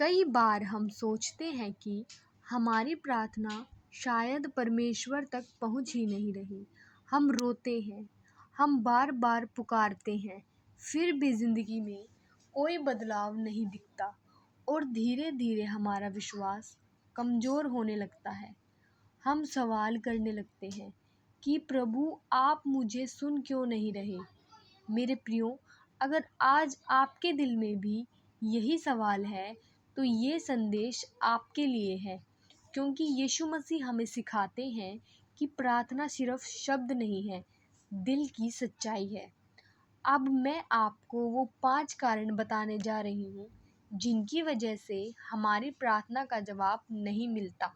कई बार हम सोचते हैं कि हमारी प्रार्थना शायद परमेश्वर तक पहुंच ही नहीं रही। हम रोते हैं, हम बार बार पुकारते हैं, फिर भी ज़िंदगी में कोई बदलाव नहीं दिखता और धीरे धीरे हमारा विश्वास कमज़ोर होने लगता है। हम सवाल करने लगते हैं कि प्रभु, आप मुझे सुन क्यों नहीं रहे। मेरे प्रियो, अगर आज आपके दिल में भी यही सवाल है तो ये संदेश आपके लिए है, क्योंकि यीशु मसीह हमें सिखाते हैं कि प्रार्थना सिर्फ शब्द नहीं है, दिल की सच्चाई है। अब मैं आपको वो 5 कारण बताने जा रही हूँ जिनकी वजह से हमारी प्रार्थना का जवाब नहीं मिलता।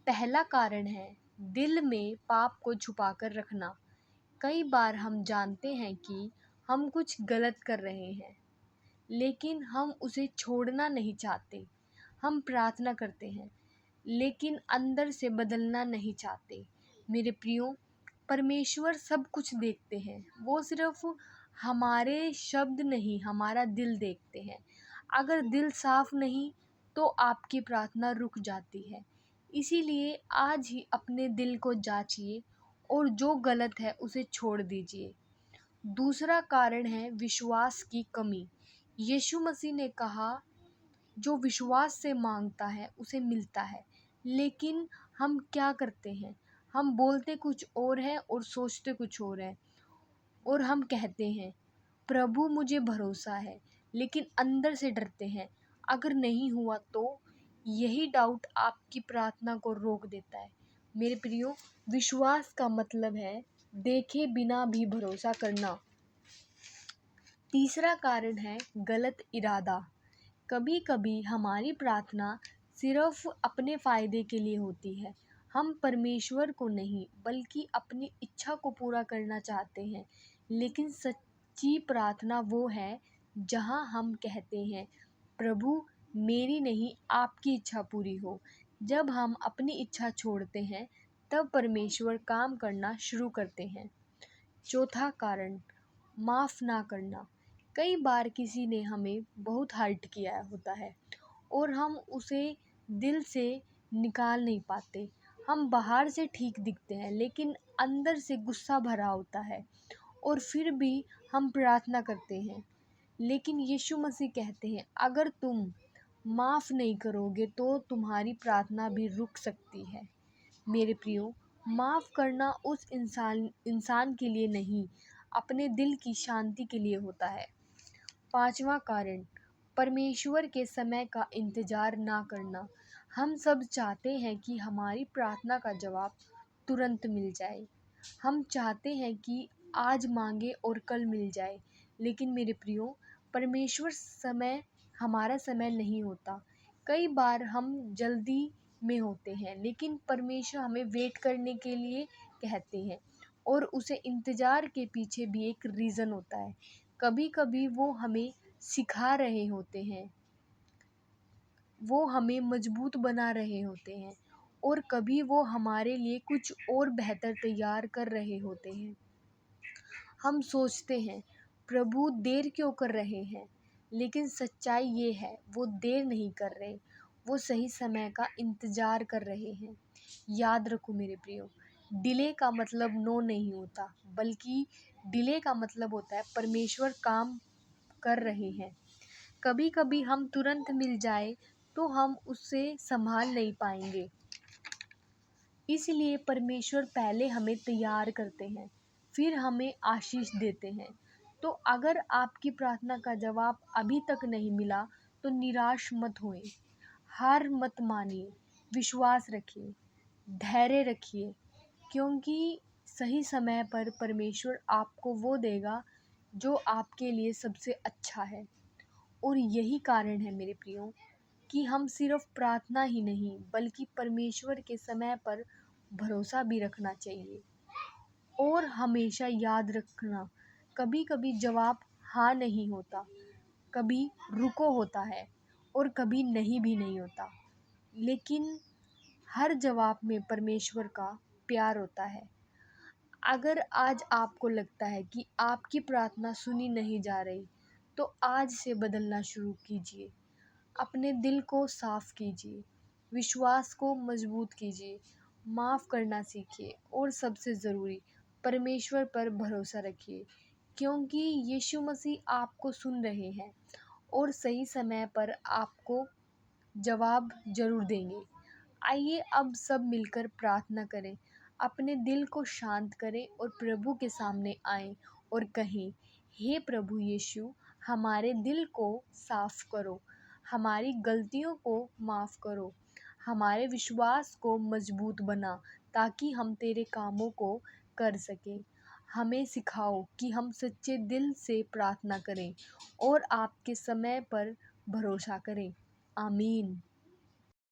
पहला कारण है दिल में पाप को छुपाकर रखना। कई बार हम जानते हैं कि हम कुछ गलत कर रहे हैं, लेकिन हम उसे छोड़ना नहीं चाहते। हम प्रार्थना करते हैं, लेकिन अंदर से बदलना नहीं चाहते। मेरे प्रियो, परमेश्वर सब कुछ देखते हैं। वो सिर्फ हमारे शब्द नहीं, हमारा दिल देखते हैं। अगर दिल साफ नहीं तो आपकी प्रार्थना रुक जाती है। इसीलिए आज ही अपने दिल को जांचिए और जो गलत है उसे छोड़ दीजिए। दूसरा कारण है विश्वास की कमी। यीशु मसीह ने कहा, जो विश्वास से मांगता है उसे मिलता है। लेकिन हम क्या करते हैं? हम बोलते कुछ और हैं और सोचते कुछ और हैं। और हम कहते हैं, प्रभु मुझे भरोसा है, लेकिन अंदर से डरते हैं, अगर नहीं हुआ तो। यही डाउट आपकी प्रार्थना को रोक देता है। मेरे प्रियो, विश्वास का मतलब है देखे बिना भी भरोसा करना। तीसरा कारण है गलत इरादा। कभी कभी हमारी प्रार्थना सिर्फ अपने फ़ायदे के लिए होती है। हम परमेश्वर को नहीं बल्कि अपनी इच्छा को पूरा करना चाहते हैं। लेकिन सच्ची प्रार्थना वो है जहाँ हम कहते हैं, प्रभु मेरी नहीं आपकी इच्छा पूरी हो। जब हम अपनी इच्छा छोड़ते हैं तब परमेश्वर काम करना शुरू करते हैं। चौथा कारण, माफ़ ना करना। कई बार किसी ने हमें बहुत हर्ट किया होता है और हम उसे दिल से निकाल नहीं पाते। हम बाहर से ठीक दिखते हैं, लेकिन अंदर से गुस्सा भरा होता है और फिर भी हम प्रार्थना करते हैं। लेकिन यीशु मसीह कहते हैं, अगर तुम माफ़ नहीं करोगे तो तुम्हारी प्रार्थना भी रुक सकती है। मेरे प्रियो, माफ़ करना उस इंसान के लिए नहीं, अपने दिल की शांति के लिए होता है। पांचवा कारण, परमेश्वर के समय का इंतज़ार ना करना। हम सब चाहते हैं कि हमारी प्रार्थना का जवाब तुरंत मिल जाए। हम चाहते हैं कि आज मांगे और कल मिल जाए। लेकिन मेरे प्रियो, परमेश्वर समय हमारा समय नहीं होता। कई बार हम जल्दी में होते हैं, लेकिन परमेश्वर हमें वेट करने के लिए कहते हैं और उसे इंतज़ार के पीछे भी एक रीज़न होता है। कभी कभी वो हमें सिखा रहे होते हैं, वो हमें मजबूत बना रहे होते हैं, और कभी वो हमारे लिए कुछ और बेहतर तैयार कर रहे होते हैं। हम सोचते हैं, प्रभु देर क्यों कर रहे हैं? लेकिन सच्चाई ये है, वो देर नहीं कर रहे, वो सही समय का इंतज़ार कर रहे हैं। याद रखो मेरे प्रियो, डिले का मतलब नो नहीं होता, बल्कि डिले का मतलब होता है परमेश्वर काम कर रहे हैं। कभी कभी हम तुरंत मिल जाए तो हम उससे संभाल नहीं पाएंगे। इसलिए परमेश्वर पहले हमें तैयार करते हैं, फिर हमें आशीष देते हैं। तो अगर आपकी प्रार्थना का जवाब अभी तक नहीं मिला तो निराश मत होएं, हार मत मानिए, विश्वास रखिए, धैर्य रखिए, क्योंकि सही समय पर परमेश्वर आपको वो देगा जो आपके लिए सबसे अच्छा है। और यही कारण है मेरे प्रियो कि हम सिर्फ प्रार्थना ही नहीं बल्कि परमेश्वर के समय पर भरोसा भी रखना चाहिए। और हमेशा याद रखना, कभी कभी जवाब हाँ नहीं होता, कभी रुको होता है और कभी नहीं भी नहीं होता। लेकिन हर जवाब में परमेश्वर का प्यार होता है। अगर आज आपको लगता है कि आपकी प्रार्थना सुनी नहीं जा रही, तो आज से बदलना शुरू कीजिए। अपने दिल को साफ कीजिए, विश्वास को मजबूत कीजिए, माफ़ करना सीखिए और सबसे ज़रूरी परमेश्वर पर भरोसा रखिए, क्योंकि यीशु मसीह आपको सुन रहे हैं और सही समय पर आपको जवाब ज़रूर देंगे। आइए अब सब मिलकर प्रार्थना करें, अपने दिल को शांत करें और प्रभु के सामने आएं और कहें, हे प्रभु यीशु, हमारे दिल को साफ करो, हमारी गलतियों को माफ़ करो, हमारे विश्वास को मजबूत बना ताकि हम तेरे कामों को कर सकें। हमें सिखाओ कि हम सच्चे दिल से प्रार्थना करें और आपके समय पर भरोसा करें। आमीन।